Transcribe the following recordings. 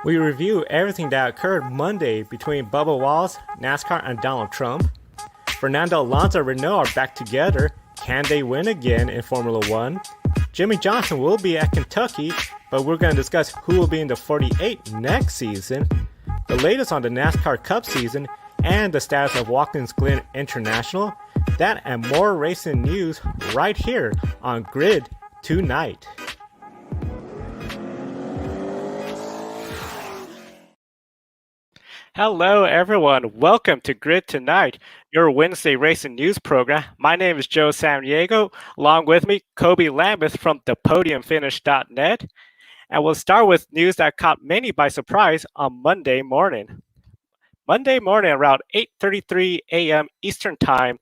We review everything that occurred Monday between Bubba Wallace, NASCAR, and Donald Trump. Fernando Alonso and Renault are back together. Can they win again in Formula One? Jimmie Johnson will be at Kentucky, but we're going to discuss who will be in the 48 next season, the latest on the NASCAR Cup season, and the status of Watkins Glen International. That and more racing news right here on Grid Tonight. Hello, everyone. Welcome to Grid Tonight, your Wednesday racing news program. My name is Joe Samaniego. Along with me, Kobe Lambeth from thepodiumfinish.net. And we'll start with news that caught many by surprise on Monday morning. Monday morning, around 8:33 a.m. Eastern Time,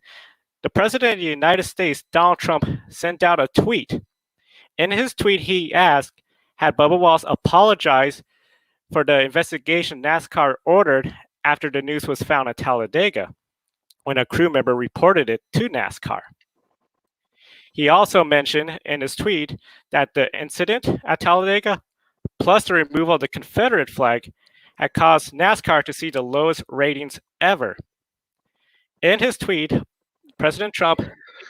the President of the United States, Donald Trump, sent out a tweet. In his tweet, he asked, had Bubba Wallace apologize for the investigation NASCAR ordered after the news was found at Talladega, when a crew member reported it to NASCAR. He also mentioned in his tweet that the incident at Talladega, plus the removal of the Confederate flag, had caused NASCAR to see the lowest ratings ever. In his tweet, President Trump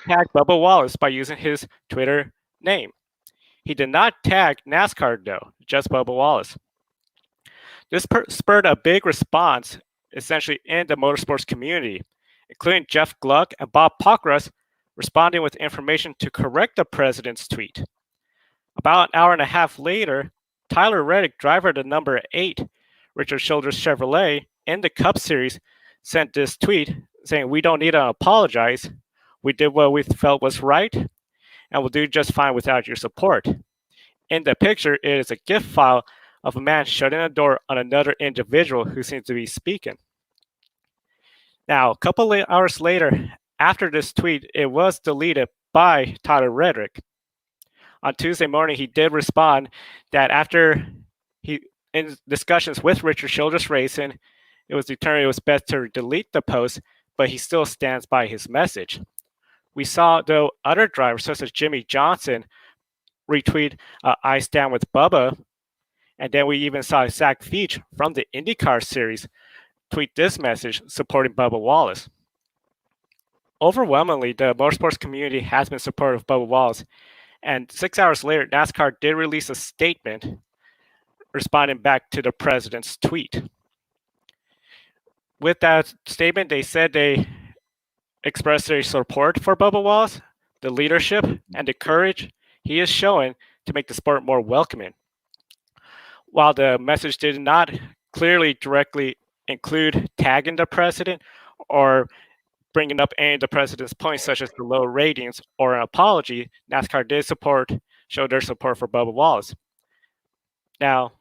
tagged Bubba Wallace by using his Twitter name. He did not tag NASCAR, though, just Bubba Wallace. This spurred a big response, essentially, in the motorsports community, including Jeff Gluck and Bob Pockrass responding with information to correct the president's tweet. About an hour and a half later, Tyler Reddick, driver of the number 8 Richard Childress Chevrolet in the Cup Series, sent this tweet saying, "We don't need to apologize. We did what we felt was right, and we'll do just fine without your support." In the picture, it is a GIF file of a man shutting a door on another individual who seems to be speaking. Now, a couple of hours later, after this tweet, it was deleted by Tyler Reddick. On Tuesday morning, he did respond that after in discussions with Richard Childress Racing, it was determined it was best to delete the post, but he still stands by his message. We saw, though, other drivers such as Jimmie Johnson retweet, "I stand with Bubba." And then we even saw Zach Veach from the IndyCar Series tweet this message supporting Bubba Wallace. Overwhelmingly, the motorsports community has been supportive of Bubba Wallace. And 6 hours later, NASCAR did release a statement responding back to the president's tweet. With that statement, they said they expressed their support for Bubba Wallace, the leadership, and the courage he is showing to make the sport more welcoming. While the message did not clearly directly include tagging the president or bringing up any of the president's points, such as the low ratings or an apology, NASCAR did show their support for Bubba Wallace. Now,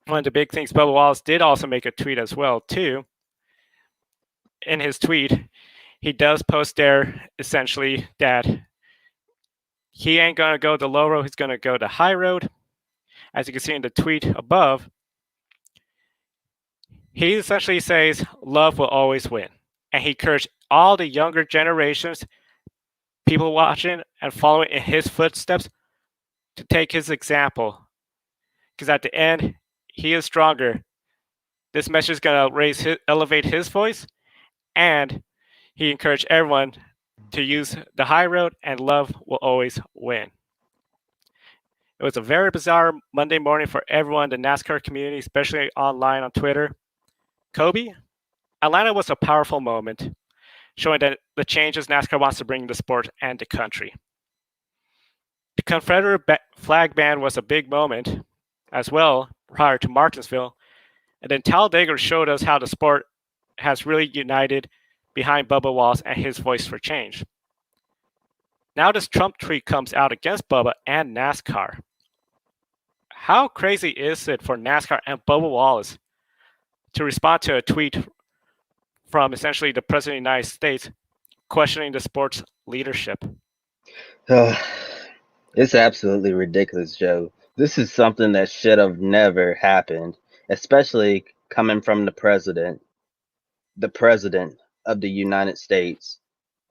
one of the big things, Bubba Wallace did also make a tweet as well, too. In his tweet, he does post there essentially that he ain't going to go the low road, he's going to go the high road. As you can see in the tweet above, he essentially says, "Love will always win." And he encouraged all the younger generations, people watching and following in his footsteps, to take his example. Because at the end, he is stronger. This message is going to elevate his voice, and he encouraged everyone to use the high road, and love will always win. It was a very bizarre Monday morning for everyone in the NASCAR community, especially online on Twitter. Kobe, Atlanta was a powerful moment, showing that the changes NASCAR wants to bring to the sport and the country. The Confederate flag ban was a big moment as well prior to Martinsville. And then Talladega showed us how the sport has really united behind Bubba Wallace and his voice for change. Now this Trump tweet comes out against Bubba and NASCAR. How crazy is it for NASCAR and Bubba Wallace to respond to a tweet from essentially the President of the United States questioning the sport's leadership? It's absolutely ridiculous, Joe. This is something that should have never happened, especially coming from the president of the United States.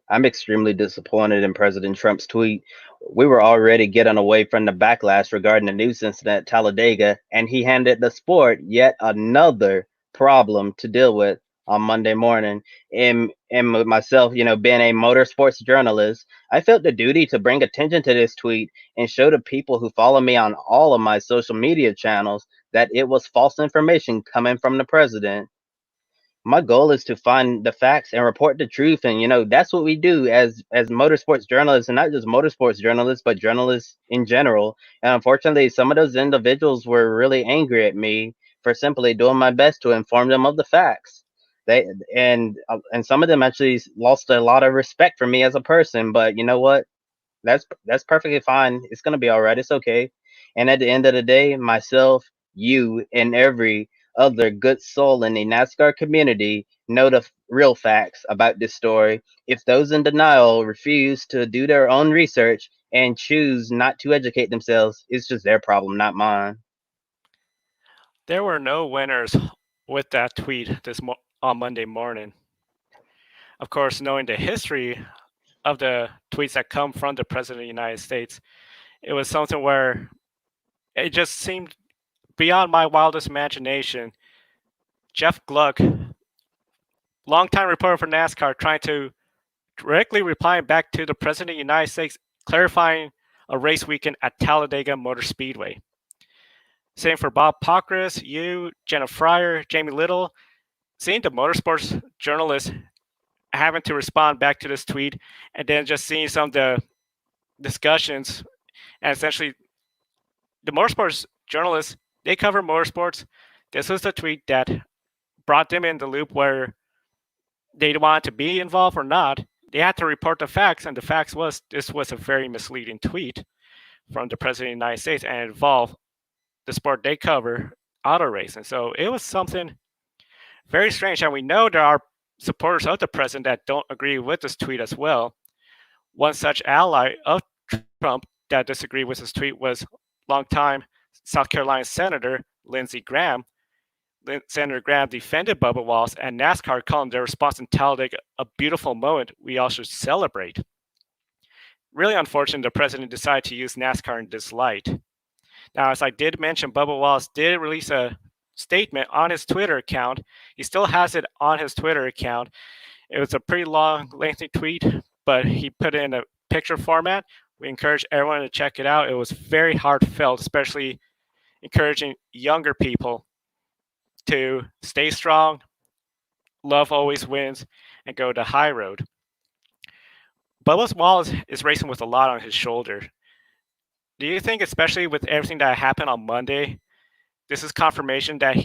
I'm extremely disappointed in President Trump's tweet. We were already getting away from the backlash regarding the news incident at Talladega, and he handed the sport yet another problem to deal with on Monday morning. And with myself, being a motorsports journalist, I felt the duty to bring attention to this tweet and show the people who follow me on all of my social media channels that it was false information coming from the president. My goal is to find the facts and report the truth, and that's what we do as motorsports journalists, and not just motorsports journalists but journalists in general. And unfortunately, some of those individuals were really angry at me for simply doing my best to inform them of the facts. They and uh, and some of them actually lost a lot of respect for me as a person, but you know what, that's perfectly fine. It's gonna be all right. It's okay. And at the end of the day, myself, you, and every other good soul in the NASCAR community know the real facts about this story. If those in denial refuse to do their own research and choose not to educate themselves, it's just their problem, not mine. There were no winners with that tweet on Monday morning. Of course, knowing the history of the tweets that come from the President of the United States, it was something where it just seemed beyond my wildest imagination. Jeff Gluck, longtime reporter for NASCAR, trying to directly reply back to the President of the United States, clarifying a race weekend at Talladega Motor Speedway. Same for Bob Pockris, you, Jenna Fryer, Jamie Little. Seeing the motorsports journalists having to respond back to this tweet, and then just seeing some of the discussions, and essentially the motorsports journalists, they cover motorsports. This was the tweet that brought them in the loop where they wanted to be involved or not. They had to report the facts, and the facts was this was a very misleading tweet from the President of the United States, and it involved the sport they cover, auto racing. So it was something very strange, and we know there are supporters of the president that don't agree with this tweet as well. One such ally of Trump that disagreed with his tweet was longtime South Carolina Senator Lindsey Graham. Senator Graham defended Bubba Wallace and NASCAR, calling their response in Talladega a beautiful moment we all should celebrate. Really unfortunate the president decided to use NASCAR in this light. Now, as I did mention, Bubba Wallace did release a statement on his Twitter account. He still has it on his Twitter account. It was a pretty long, lengthy tweet, but he put it in a picture format. We encourage everyone to check it out. It was very heartfelt, especially encouraging younger people to stay strong, love always wins, and go the high road. Bubba Wallace is racing with a lot on his shoulder. Do you think, especially with everything that happened on Monday, this is confirmation that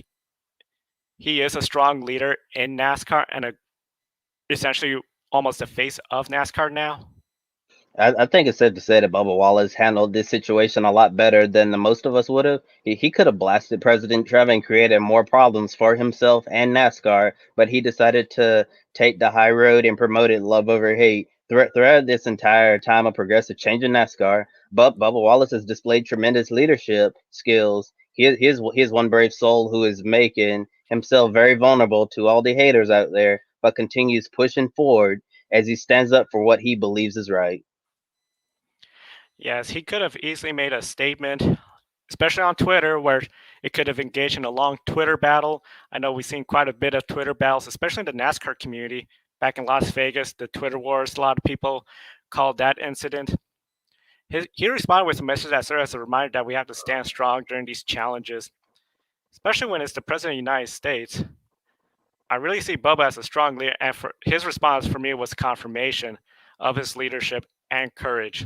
he is a strong leader in NASCAR and essentially almost the face of NASCAR now? I think it's safe to say that Bubba Wallace handled this situation a lot better than the most of us would have. He could have blasted President Trump and created more problems for himself and NASCAR, but he decided to take the high road and promoted love over hate. Throughout this entire time of progressive change in NASCAR, but Bubba Wallace has displayed tremendous leadership skills. He is one brave soul who is making himself very vulnerable to all the haters out there, but continues pushing forward as he stands up for what he believes is right. Yes, he could have easily made a statement, especially on Twitter, where it could have engaged in a long Twitter battle. I know we've seen quite a bit of Twitter battles, especially in the NASCAR community. Back in Las Vegas, the Twitter wars, a lot of people called that incident. He responded with a message that serves as a reminder that we have to stand strong during these challenges, especially when it's the President of the United States. I really see Bubba as a strong leader, and his response for me was confirmation of his leadership and courage.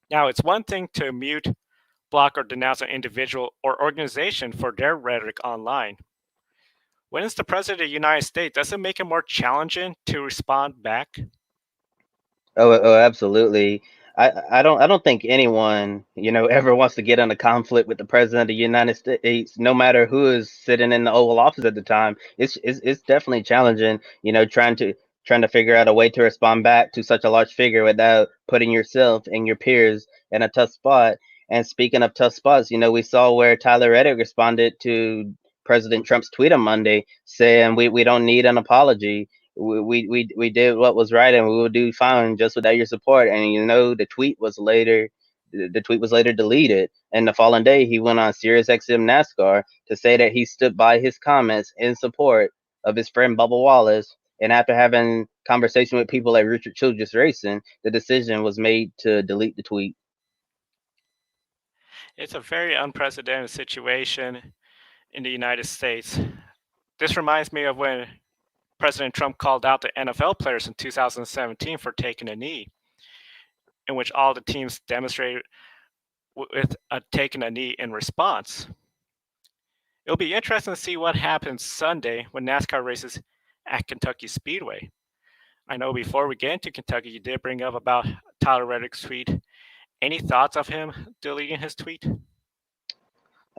Now, it's one thing to mute, block, or denounce an individual or organization for their rhetoric online. When it's the President of the United States, does it make it more challenging to respond back? Oh, absolutely. I don't think anyone, ever wants to get in a conflict with the president of the United States, no matter who is sitting in the Oval Office at the time. It's definitely challenging, trying to figure out a way to respond back to such a large figure without putting yourself and your peers in a tough spot. And speaking of tough spots, we saw where Tyler Reddick responded to President Trump's tweet on Monday saying we don't need an apology. we did what was right, and we will do fine just without your support. And the tweet was later deleted. And the following day, he went on SiriusXM NASCAR to say that he stood by his comments in support of his friend Bubba Wallace. And after having conversation with people like Richard Childress Racing, the decision was made to delete the tweet. It's a very unprecedented situation in the United States. This reminds me of when President Trump called out the NFL players in 2017 for taking a knee, in which all the teams demonstrated with taking a knee in response. It'll be interesting to see what happens Sunday when NASCAR races at Kentucky Speedway. I know before we get into Kentucky, you did bring up about Tyler Reddick's tweet. Any thoughts of him deleting his tweet?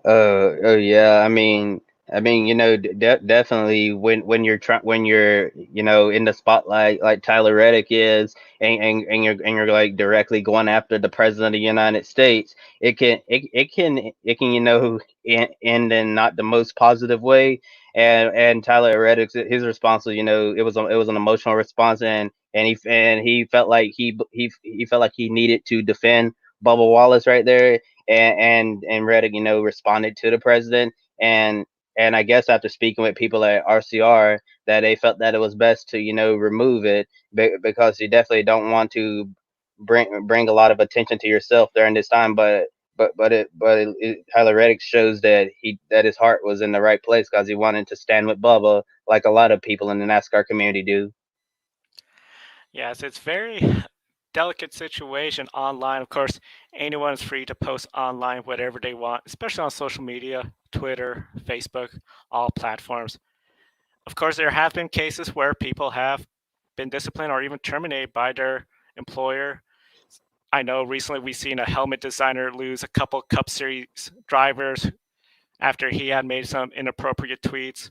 Oh yeah. I mean, definitely when you're in the spotlight like Tyler Reddick is, and you're like directly going after the president of the United States, it can end in not the most positive way. And Tyler Reddick's his response was, it was an emotional response, and he felt like he felt like he needed to defend Bubba Wallace right there, and Reddick, responded to the president, and I guess after speaking with people at RCR, that they felt that it was best to remove it, because you definitely don't want to bring a lot of attention to yourself during this time. Tyler Reddick shows that his heart was in the right place, because he wanted to stand with Bubba like a lot of people in the NASCAR community do. Yes, it's very delicate situation online. Of course, anyone is free to post online whatever they want, especially on social media, Twitter, Facebook, all platforms. Of course, there have been cases where people have been disciplined or even terminated by their employer. I know recently we've seen a helmet designer lose a couple Cup Series drivers after he had made some inappropriate tweets.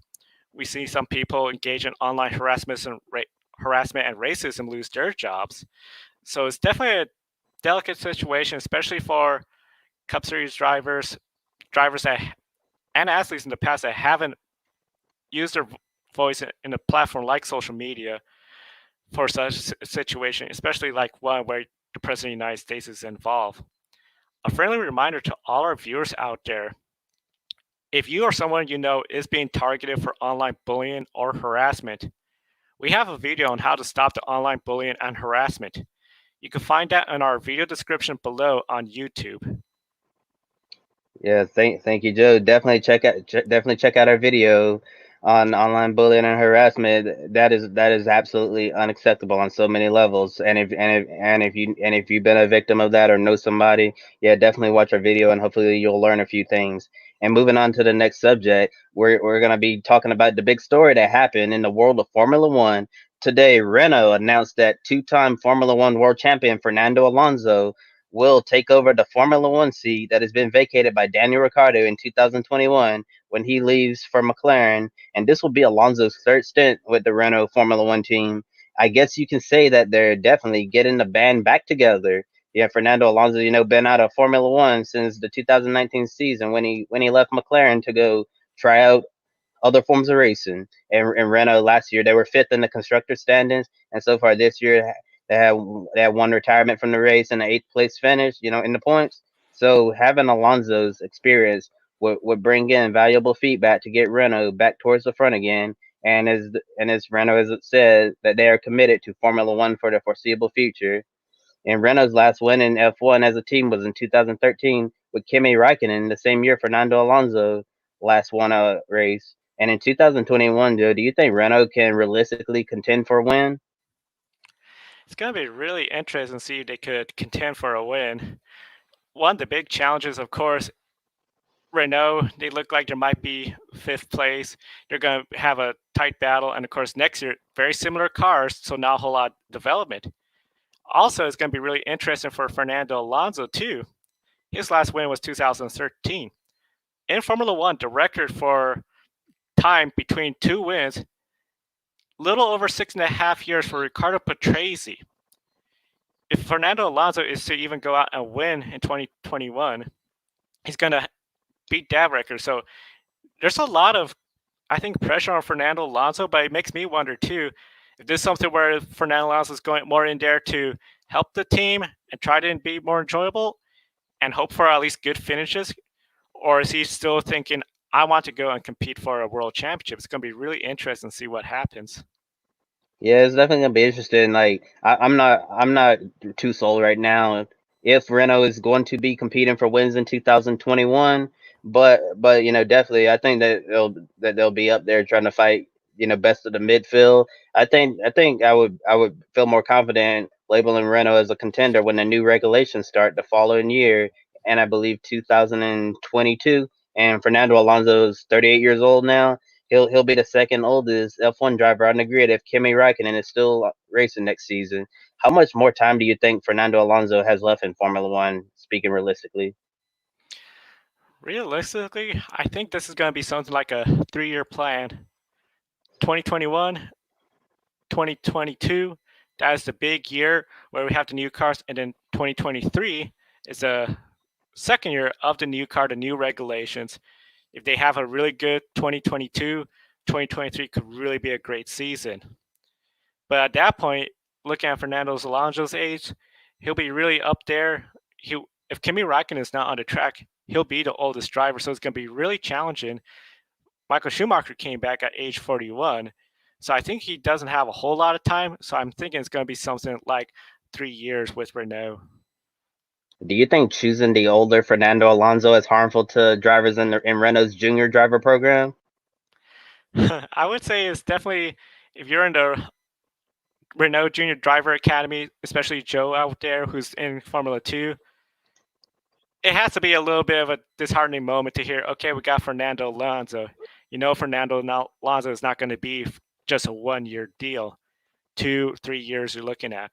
We see some people engage in online harassment and racism lose their jobs. So it's definitely a delicate situation, especially for Cup Series drivers and athletes in the past that haven't used their voice in a platform like social media for such a situation, especially like one where the President of the United States is involved. A friendly reminder to all our viewers out there: if you or someone you know is being targeted for online bullying or harassment, we have a video on how to stop the online bullying and harassment. You can find that in our video description below on YouTube. Yeah, thank you, Joe. Definitely check out our video on online bullying and harassment. That is absolutely unacceptable on so many levels. And if you've been a victim of that or know somebody, yeah, definitely watch our video, and hopefully you'll learn a few things. And moving on to the next subject, we're gonna be talking about the big story that happened in the world of Formula One. Today, Renault announced that two-time Formula One world champion Fernando Alonso will take over the Formula One seat that has been vacated by Daniel Ricciardo in 2021 when he leaves for McLaren. And this will be Alonso's third stint with the Renault Formula One team. I guess you can say that they're definitely getting the band back together. Yeah, Fernando Alonso, been out of Formula One since the 2019 season when he left McLaren to go try out other forms of racing. And Renault last year, they were fifth in the constructor standings, and so far this year they had one retirement from the race and an eighth place finish, in the points. So having Alonso's experience would bring in valuable feedback to get Renault back towards the front again. And as Renault has said that they are committed to Formula One for the foreseeable future. And Renault's last win in F1 as a team was in 2013 with Kimi Raikkonen, the same year Fernando Alonso last won a race. And in 2021, Joe, do you think Renault can realistically contend for a win? It's going to be really interesting to see if they could contend for a win. One of the big challenges, of course, Renault, they look like there might be fifth place. They're going to have a tight battle. And of course, next year, very similar cars, so not a whole lot of development. Also, it's going to be really interesting for Fernando Alonso, too. His last win was 2013. In Formula One, the record for time between two wins, little over 6.5 years for Ricardo Patrese. If Fernando Alonso is to even go out and win in 2021, he's going to beat that record. So there's a lot of, I think, pressure on Fernando Alonso, but it makes me wonder too, If this is something where Fernando Alonso is going more in there to help the team and try to be more enjoyable and hope for at least good finishes, or is he still thinking, I want to go and compete for a world championship? It's going to be really interesting to see what happens. Yeah, it's definitely gonna be interesting. Like I'm not too sold right now if Renault is going to be competing for wins in 2021. But definitely I think that they'll be up there trying to fight, best of the midfield. I think I would feel more confident labeling Renault as a contender when the new regulations start the following year, and I believe 2022. And Fernando Alonso is 38 years old now. He'll be the second oldest F1 driver on the grid if Kimi Raikkonen is still racing next season. How much more time do you think Fernando Alonso has left in Formula One? Speaking realistically, Realistically, I think this is going to be something like a 3 year plan. 2021, 2022, that is the big year where we have the new cars, and then 2023 is the second year of the new car, the new regulations. If they have a really good 2022, 2023 could really be a great season. But at that point, looking at Fernando Alonso's age, he'll be really up there. If Kimi Raikkonen is not on the track, he'll be the oldest driver, so it's going to be really challenging. Michael Schumacher came back at age 41, so I think he doesn't have a whole lot of time. So I'm thinking it's going to be something like 3 years with Renault. do you think choosing the older Fernando Alonso is harmful to drivers in Renault's junior driver program? I would say it's definitely, if you're in the Renault Junior Driver Academy, especially Joe out there who's in Formula 2, it has to be a little bit of a disheartening moment to hear, okay, we got Fernando Alonso. Fernando Alonso is not going to be just a 1 year deal. 2, 3 years you're looking at.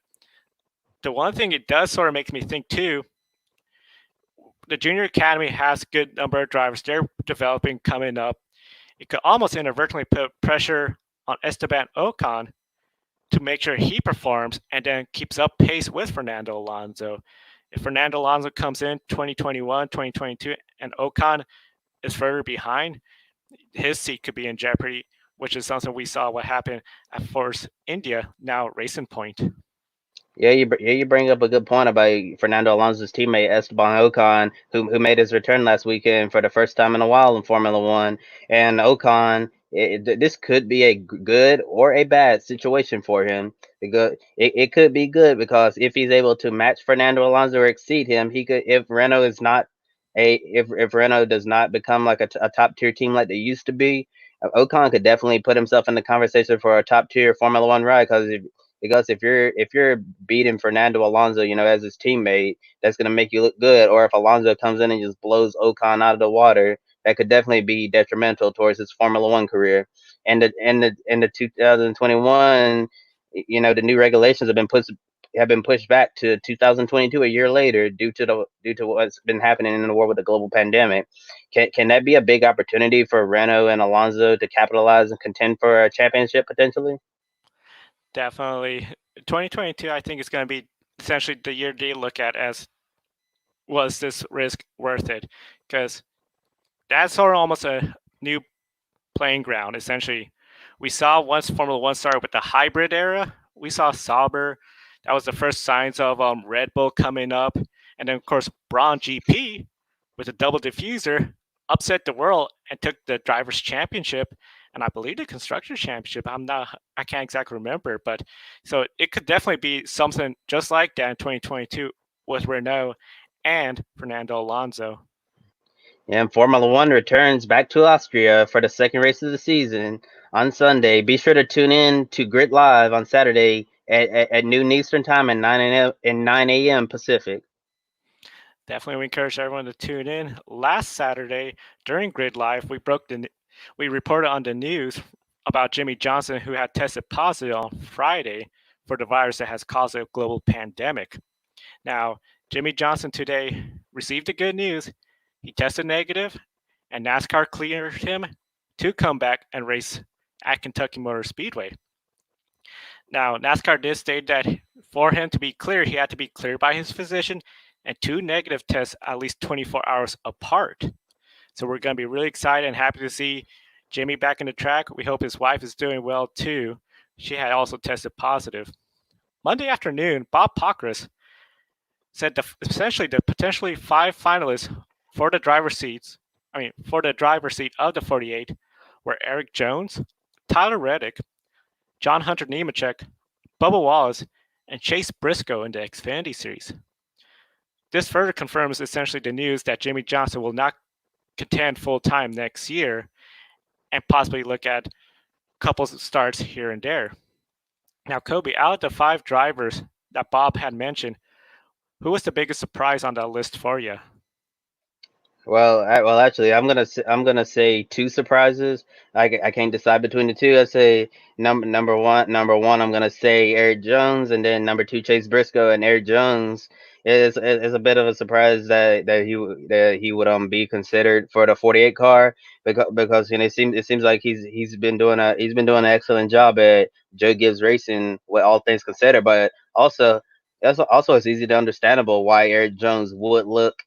The one thing it does sort of makes me think too, the Junior Academy has a good number of drivers they're developing coming up. It could almost inadvertently put pressure on Esteban Ocon to make sure he performs and then keeps up pace with Fernando Alonso. If Fernando Alonso comes in 2021, 2022, and Ocon is further behind, his seat could be in jeopardy, which is something we saw what happened at Force India, now Racing Point. Yeah, you bring up a good point about Fernando Alonso's teammate Esteban Ocon, who made his return last weekend for the first time in a while in Formula One. And Ocon, this could be a good or a bad situation for him. It could be good because if he's able to match Fernando Alonso or exceed him, he could. If Renault is not if Renault does not become like a top tier team like they used to be, Ocon could definitely put himself in the conversation for a top tier Formula One ride because if you're beating Fernando Alonso, as his teammate, that's gonna make you look good. Or if Alonso comes in and just blows Ocon out of the water, that could definitely be detrimental towards his Formula One career. And the 2021, the new regulations have been pushed back to 2022, a year later, due to what's been happening in the world with the global pandemic. Can that be a big opportunity for Renault and Alonso to capitalize and contend for a championship potentially? Definitely. 2022, I think, is going to be essentially the year they look at as, was this risk worth it? Because that's sort of almost a new playing ground, essentially. We saw once Formula One started with the hybrid era, we saw Sauber. That was the first signs of Red Bull coming up. And then, of course, Braun GP with a double diffuser upset the world and took the drivers' championship and I believe the constructors' championship. I can't exactly remember, but so it could definitely be something just like that in 2022 with Renault and Fernando Alonso. And Formula One returns back to Austria for the second race of the season on Sunday. Be sure to tune in to Grid Live on Saturday at noon Eastern Time and 9 a.m. Pacific. Definitely, we encourage everyone to tune in. Last Saturday during Grid Live, we reported on the news about Jimmie Johnson, who had tested positive on Friday for the virus that has caused a global pandemic. Now, Jimmie Johnson today received the good news. He tested negative, and NASCAR cleared him to come back and race at Kentucky Motor Speedway. Now, NASCAR did state that for him to be clear, he had to be cleared by his physician and two negative tests at least 24 hours apart. So we're going to be really excited and happy to see Jimmie back in the track. We hope his wife is doing well too. She had also tested positive. Monday afternoon, Bob Pockris said essentially the potentially five finalists for the driver's seats, for the driver's seat of the 48 were Eric Jones, Tyler Reddick, John Hunter Nemechek, Bubba Wallace, and Chase Briscoe in the Xfinity Series. This further confirms essentially the news that Jimmie Johnson will not contend full time next year and possibly look at couples of starts here and there. Now, Kobe, out of the five drivers that Bob had mentioned, who was the biggest surprise on that list for you? Actually, I'm gonna say two surprises. I can't decide between the two. I say number one. I'm gonna say Eric Jones, and then number two Chase Briscoe. And Eric Jones is a bit of a surprise that he would be considered for the 48 car because it seems like he's been doing an excellent job at Joe Gibbs Racing with all things considered. But also it's easy to understandable why Eric Jones would look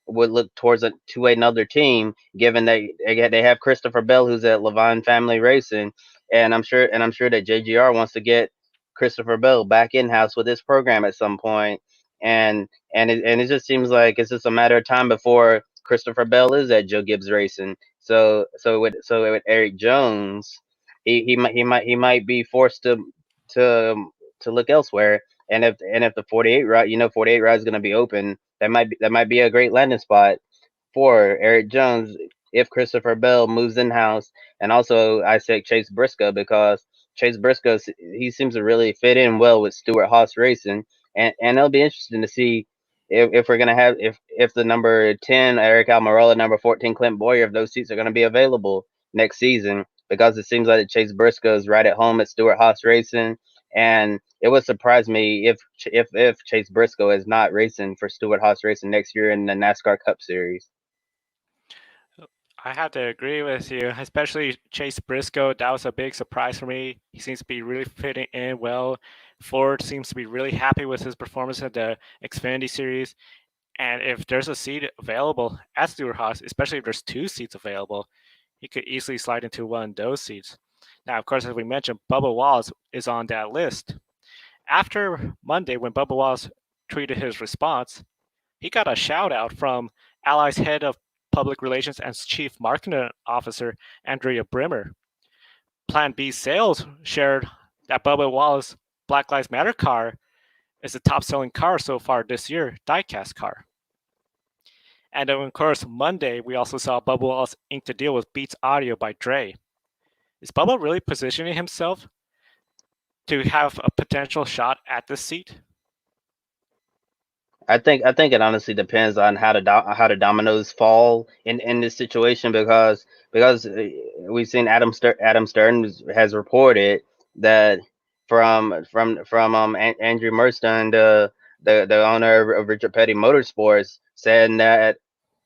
to another team, given that they have Christopher Bell, who's at Levine Family Racing, and I'm sure that JGR wants to get Christopher Bell back in house with this program at some point, and it just seems like it's just a matter of time before Christopher Bell is at Joe Gibbs Racing. So with Eric Jones, he might be forced to to look elsewhere. And if the 48 ride, 48 ride is going to be open, that might be a great landing spot for Eric Jones if Christopher Bell moves in house. And also, I say Chase Briscoe because Chase Briscoe, he seems to really fit in well with Stuart Haas Racing, and it'll be interesting to see if we're gonna have if the number 10 Eric Almirola, number 14 Clint Boyer, if those seats are gonna be available next season, because it seems like that Chase Briscoe is right at home at Stuart Haas Racing, and it would surprise me if Chase Briscoe is not racing for Stuart Haas Racing next year in the NASCAR Cup Series. I have to agree with you, especially Chase Briscoe. That was a big surprise for me. He seems to be really fitting in well. Ford seems to be really happy with his performance at the Xfinity Series. And if there's a seat available at Stewart Haas, especially if there's two seats available, he could easily slide into one of those seats. Now, of course, as we mentioned, Bubba Wallace is on that list. After Monday, when Bubba Wallace tweeted his response, he got a shout out from Allies head of public relations and chief marketing officer Andrea Brimmer. Plan B Sales shared that Bubba Wallace Black Lives Matter car is the top selling car so far this year, diecast car. And then, of course, Monday, we also saw Bubba Wallace inked a deal with Beats Audio by Dre. Is Bubba really positioning himself to have a potential shot at this seat? I think it honestly depends on how the dominoes fall in this situation, because we've seen Adam Stern has reported that from Andrew Merston, the owner of Richard Petty Motorsports, saying that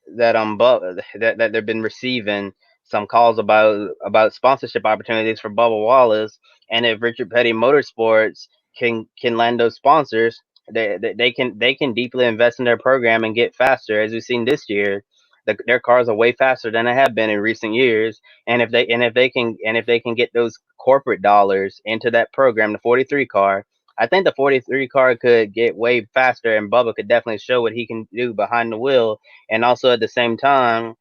they've been receiving some calls about sponsorship opportunities for Bubba Wallace, and if Richard Petty Motorsports can land those sponsors, they can deeply invest in their program and get faster. As we've seen this year, their cars are way faster than they have been in recent years, and if they can get those corporate dollars into that program, the 43 car. I think the 43 car could get way faster, and Bubba could definitely show what he can do behind the wheel. And also at the same time,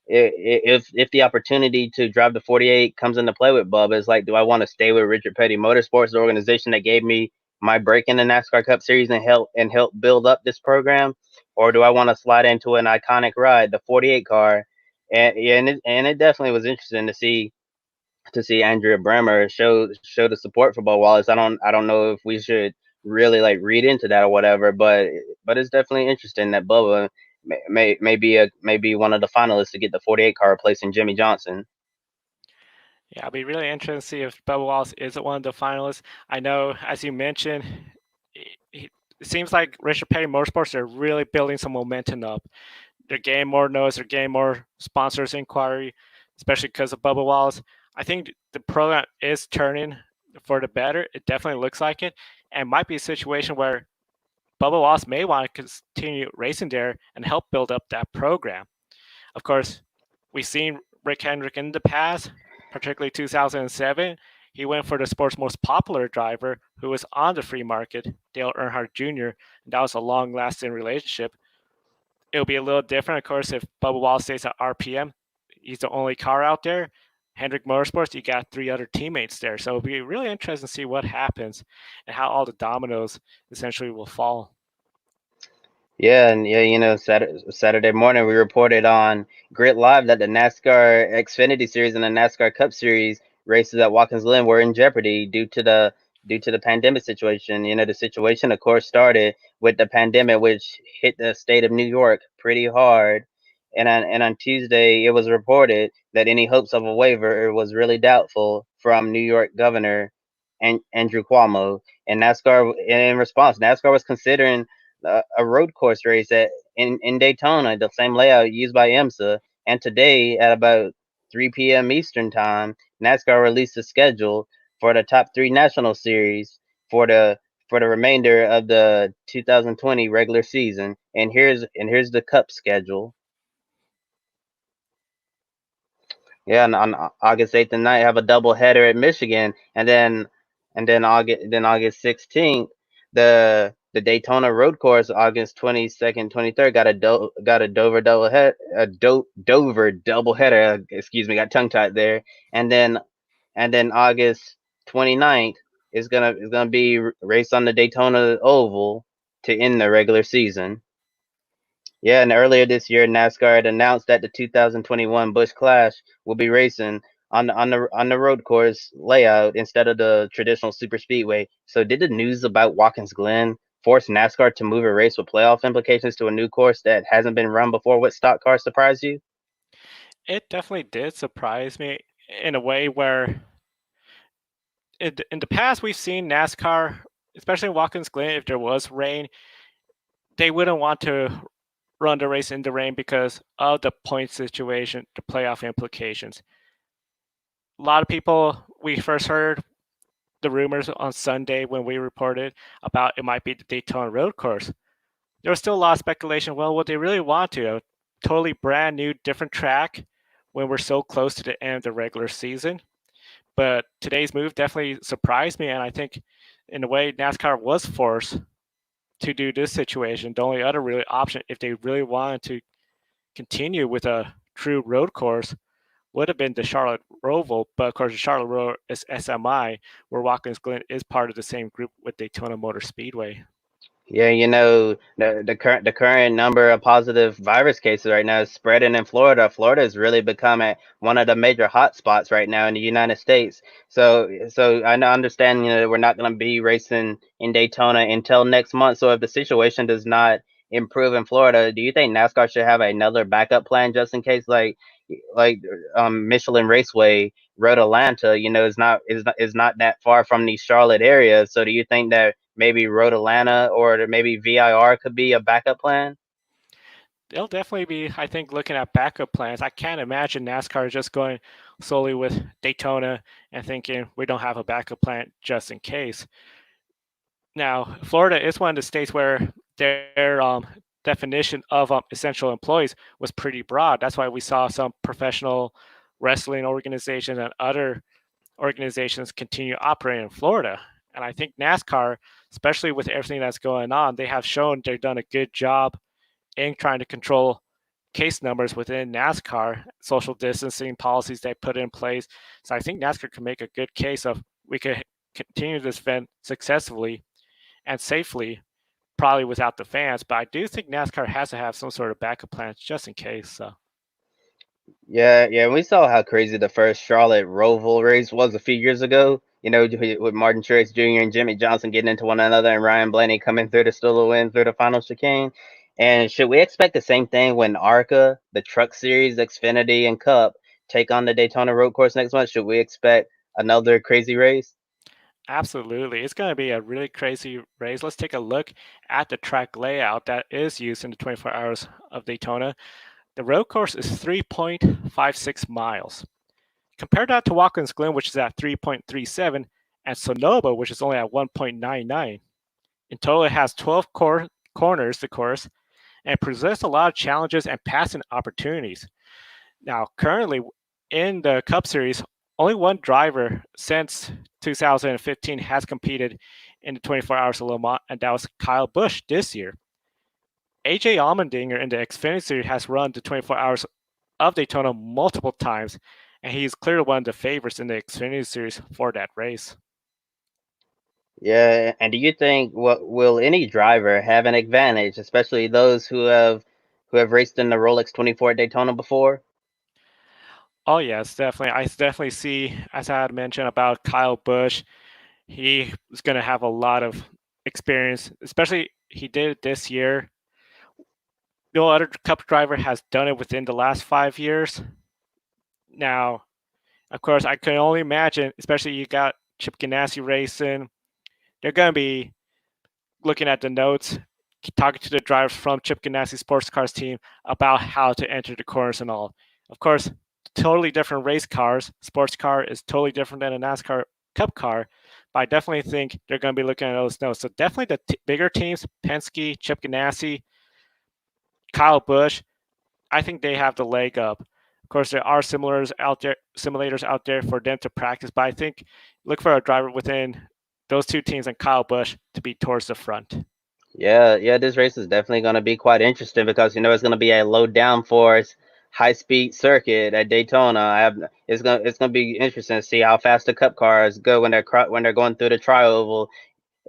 if the opportunity to drive the 48 comes into play with Bubba, it's like, do I want to stay with Richard Petty Motorsports, the organization that gave me my break in the NASCAR Cup Series and help build up this program, or do I want to slide into an iconic ride, the 48 car? And yeah, and it definitely was interesting to see Andrea Bremer show the support for Bo Wallace. I don't know if we should really like read into that or whatever, but it's definitely interesting that Bubba may be one of the finalists to get the 48 car replacing Jimmie Johnson. Yeah, it'll be really interesting to see if Bubba Wallace is one of the finalists. I know, as you mentioned, it seems like Richard Petty Motorsports are really building some momentum up. They're getting more notice, they're getting more sponsors inquiry, especially because of Bubba Wallace. I think the program is turning for the better. It definitely looks like it, and might be a situation where Bubba Wallace may want to continue racing there and help build up that program. Of course, we've seen Rick Hendrick in the past, particularly 2007. He went for the sport's most popular driver, who was on the free market, Dale Earnhardt Jr., and that was a long lasting relationship. It'll be a little different, of course, if Bubba Wallace stays at RPM. He's the only car out there. Hendrick Motorsports, you got three other teammates there. So it'll be really interesting to see what happens and how all the dominoes essentially will fall. Yeah, and yeah, Saturday morning we reported on Grid Live that the NASCAR Xfinity Series and the NASCAR Cup Series races at Watkins Glen were in jeopardy due to the pandemic situation. The situation, of course, started with the pandemic, which hit the state of New York pretty hard. And on Tuesday, it was reported that any hopes of a waiver was really doubtful from New York Governor Andrew Cuomo. And NASCAR, in response, NASCAR was considering a road course race in Daytona, the same layout used by IMSA. And today, at about 3 p.m. Eastern Time, NASCAR released a schedule for the top three national series for the remainder of the 2020 regular season. And here's the Cup schedule. Yeah, and on August 8th and 9th, have a double header at Michigan, and then August 16th, the Daytona Road Course, August 22nd, 23rd, got a Dover double header. Excuse me, got tongue tied there, and then August 29th is gonna be race on the Daytona Oval to end the regular season. Yeah, and earlier this year, NASCAR had announced that the 2021 Busch Clash will be racing on the road course layout instead of the traditional super speedway. So, did the news about Watkins Glen force NASCAR to move a race with playoff implications to a new course that hasn't been run before with stock cars surprise you? It definitely did surprise me in a way where in the past we've seen NASCAR, especially in Watkins Glen, if there was rain, they wouldn't want to run the race in the rain because of the point situation, the playoff implications. A lot of people, we first heard the rumors on Sunday when we reported about it might be the Daytona Road Course. There was still a lot of speculation. Well, would they really want to? A totally brand new, different track when we're so close to the end of the regular season. But today's move definitely surprised me, and I think in a way NASCAR was forced to do this situation. The only other really option, if they really wanted to continue with a true road course, would have been the Charlotte Roval, but of course the Charlotte Roval is SMI, where Watkins Glen is part of the same group with Daytona Motor Speedway. Yeah, the current number of positive virus cases right now is spreading in Florida. Florida has really become one of the major hot spots right now in the United States. So I understand that we're not going to be racing in Daytona until next month. So if the situation does not improve in Florida, do you think NASCAR should have another backup plan just in case, like Michelin Raceway, Road Atlanta, is not that far from the Charlotte area. So do you think that maybe Road Atlanta or maybe VIR could be a backup plan? They'll definitely be, I think, looking at backup plans. I can't imagine NASCAR just going solely with Daytona and thinking we don't have a backup plan just in case. Now, Florida is one of the states where their definition of essential employees was pretty broad. That's why we saw some professional wrestling organizations and other organizations continue operating in Florida. And I think NASCAR, especially with everything that's going on, they have shown they've done a good job in trying to control case numbers within NASCAR, social distancing policies they put in place. So I think NASCAR can make a good case of we could continue this event successfully and safely, probably without the fans. But I do think NASCAR has to have some sort of backup plans just in case. So Yeah, yeah, we saw how crazy the first Charlotte Roval race was a few years ago. With Martin Truex Jr. and Jimmie Johnson getting into one another, and Ryan Blaney coming through to steal a win through the final chicane. And should we expect the same thing when ARCA, the Truck Series, Xfinity, and Cup take on the Daytona Road Course next month? Should we expect another crazy race? absolutely, it's going to be a really crazy race. Let's take a look at the track layout that is used in the 24 hours of Daytona. The road course is 3.56 miles. Compare that to Watkins Glen, which is at 3.37, and Sonoma, which is only at 1.99. In total, it has 12 corners, the course, and presents a lot of challenges and passing opportunities. Now, currently in the Cup Series, Only one driver since 2015 has competed in the 24 Hours of Le Mans, and that was Kyle Busch this year. AJ Allmendinger in the Xfinity Series has run the 24 Hours of Daytona multiple times, and he's clearly one of the favorites in the Xfinity Series for that race. Yeah, and do you think will any driver have an advantage, especially those who have raced in the Rolex 24 at Daytona before? Oh yes, definitely. I definitely see, as I had mentioned about Kyle Busch, he is going to have a lot of experience, especially he did it this year. No other Cup driver has done it within the last 5 years. Now, of course, I can only imagine, especially you got Chip Ganassi racing. They're going to be looking at the notes, talking to the drivers from Chip Ganassi Sports Cars team about how to enter the corners and all. Of course, totally different race cars. Sports car is totally different than a NASCAR Cup car, but I definitely think they're going to be looking at those notes. So definitely the bigger teams, Penske, Chip Ganassi, Kyle Busch, I think they have the leg up. Of course, there are simulators out there for them to practice, but I think look for a driver within those two teams and Kyle Busch to be towards the front. Yeah, yeah, this race is definitely going to be quite interesting because it's going to be a low downforce, high speed circuit at Daytona. It's gonna be interesting to see how fast the Cup cars go when they're going through the tri-oval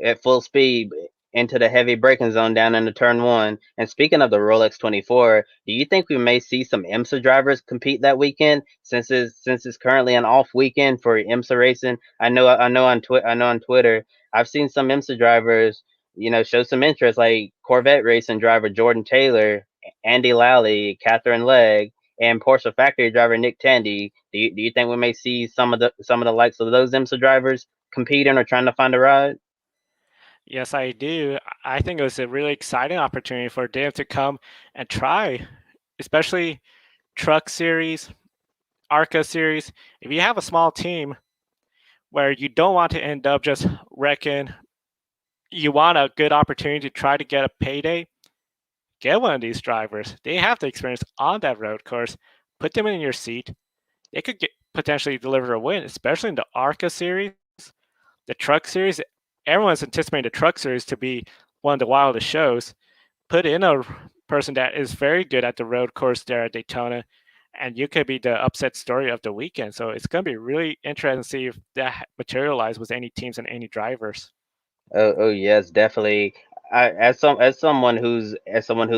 at full speed into the heavy braking zone down into turn one. And speaking of the Rolex 24, do you think we may see some IMSA drivers compete that weekend since it's currently an off weekend for IMSA racing? I know on Twitter I've seen some IMSA drivers, show some interest, like Corvette racing driver Jordan Taylor, Andy Lally, Catherine Legg, and Porsche factory driver Nick Tandy. Do you think we may see some of the likes of those IMSA drivers competing or trying to find a ride? Yes, I do. I think it was a really exciting opportunity for them to come and try, especially Truck Series, ARCA Series. If you have a small team where you don't want to end up just wrecking, you want a good opportunity to try to get a payday, get one of these drivers. They have the experience on that road course. Put them in your seat. They could potentially deliver a win, especially in the ARCA Series, the Truck Series. Everyone's anticipating the Truck Series to be one of the wildest shows. Put in a person that is very good at the road course there at Daytona, and you could be the upset story of the weekend. So it's going to be really interesting to see if that materializes with any teams and any drivers. Oh yes, definitely. As someone who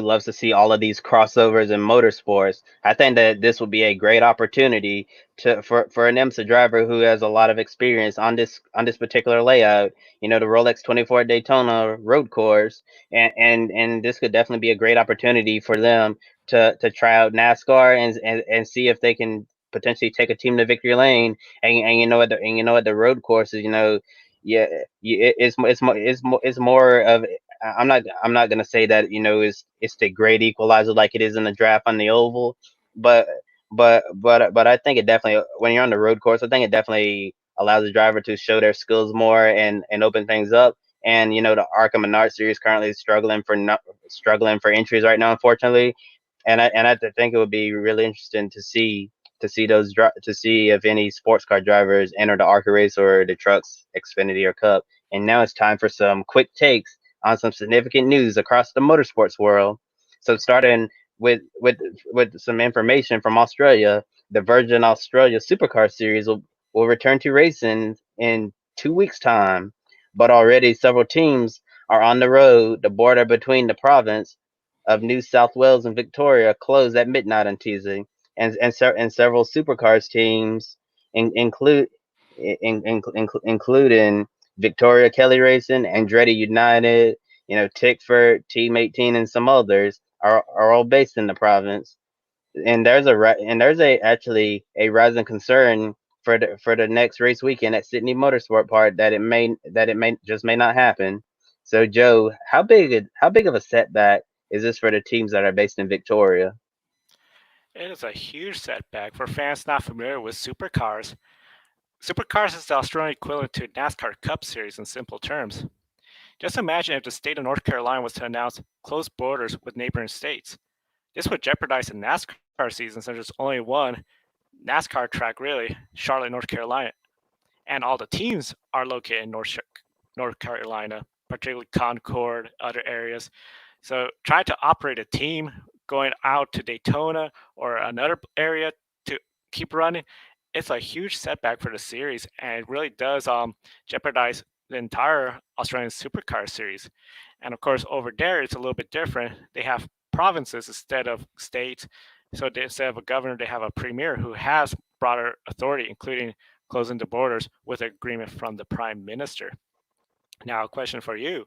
loves to see all of these crossovers in motorsports, I think that this would be a great opportunity for an IMSA driver who has a lot of experience on this particular layout. The Rolex 24 Daytona road course, and this could definitely be a great opportunity for them to try out NASCAR and see if they can potentially take a team to victory lane. And you know what the road courses, yeah, it's more of, I'm not gonna say that it's the great equalizer like it is in the draft on the oval, but but I think it definitely, when you're on the road course, I think it definitely allows the driver to show their skills more and open things up. And the Arkham Menard series currently struggling for entries right now, unfortunately. And I think it would be really interesting to see if any sports car drivers enter the ARCA race or the trucks, Xfinity or Cup. And now it's time for some quick takes on some significant news across the motorsports world. So starting with some information from Australia, the Virgin Australia Supercar Series will return to racing in 2 weeks' time, but already several teams are on the road. The border between the province of New South Wales and Victoria closed at midnight on Tuesday, and several supercars teams in, include including Victoria Kelly Racing, Andretti United, Tickford, Team 18, and some others are all based in the province. And there's actually a rising concern for the next race weekend at Sydney Motorsport Park that it may not happen. So Joe, how big of a setback is this for the teams that are based in Victoria? It is a huge setback for fans not familiar with supercars. Supercars is the Australian equivalent to NASCAR Cup Series in simple terms. Just imagine if the state of North Carolina was to announce closed borders with neighboring states. This would jeopardize the NASCAR season since there's only one NASCAR track, really, Charlotte, North Carolina, and all the teams are located in North Carolina, particularly Concord, other areas. So trying to operate a team going out to Daytona or another area to keep running, it's a huge setback for the series, and it really does jeopardize the entire Australian Supercar Series. And of course, over there it's a little bit different. They have provinces instead of states. So instead of a governor, they have a premier who has broader authority, including closing the borders with agreement from the prime minister. Now, a question for you.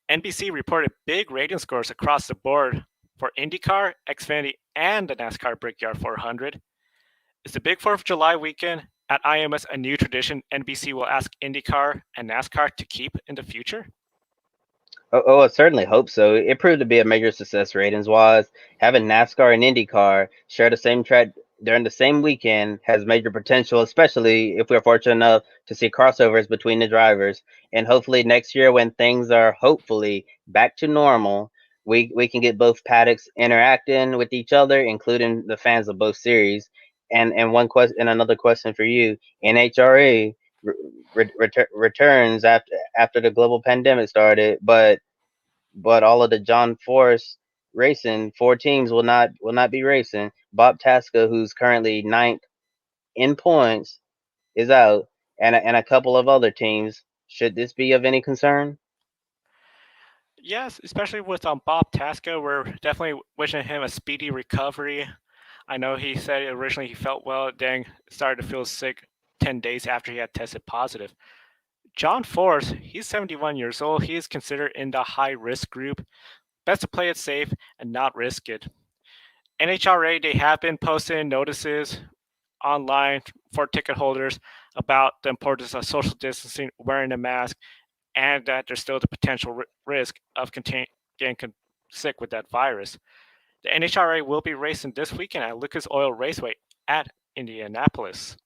NBC reported big rating scores across the board for IndyCar, Xfinity, and the NASCAR Brickyard 400. Is the big 4th of July weekend at IMS a new tradition NBC will ask IndyCar and NASCAR to keep in the future? I certainly hope so. It proved to be a major success ratings wise. Having NASCAR and IndyCar share the same track during the same weekend has major potential, especially if we're fortunate enough to see crossovers between the drivers. And hopefully next year, when things are hopefully back to normal, we can get both paddocks interacting with each other, including the fans of both series. And one question and another question for you: NHRA returns after the global pandemic started, but all of the John Force racing 4 teams will not be racing. Bob Tasca, who's currently ninth in points, is out, and a couple of other teams. Should this be of any concern? Yes, especially with Bob Tasca, we're definitely wishing him a speedy recovery. I know he said originally he felt well, then started to feel sick 10 days after he had tested positive. John Force, he's 71 years old. He is considered in the high risk group. Best to play it safe and not risk it. NHRA, they have been posting notices online for ticket holders about the importance of social distancing, wearing a mask, and that there's still the potential risk of getting sick with that virus. The NHRA will be racing this weekend at Lucas Oil Raceway at Indianapolis.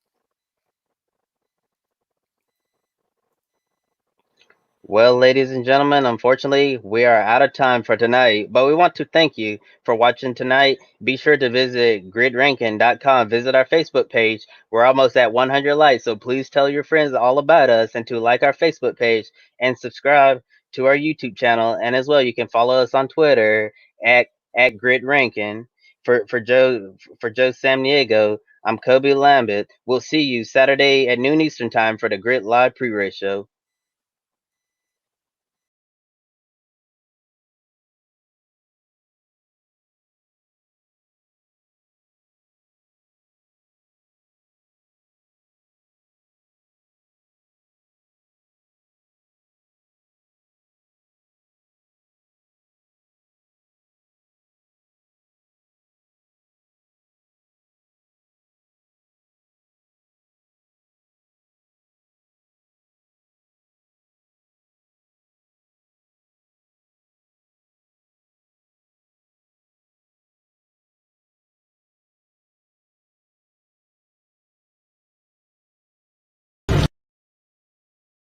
Well, ladies and gentlemen, unfortunately, we are out of time for tonight, but we want to thank you for watching tonight. Be sure to visit gridranking.com, visit our Facebook page. We're almost at 100 likes, so please tell your friends all about us and to like our Facebook page and subscribe to our YouTube channel. And as well, you can follow us on Twitter at gridranking. For Joe Samniego, I'm Kobe Lambert. We'll see you Saturday at noon Eastern time for the Grid Live pre-race show.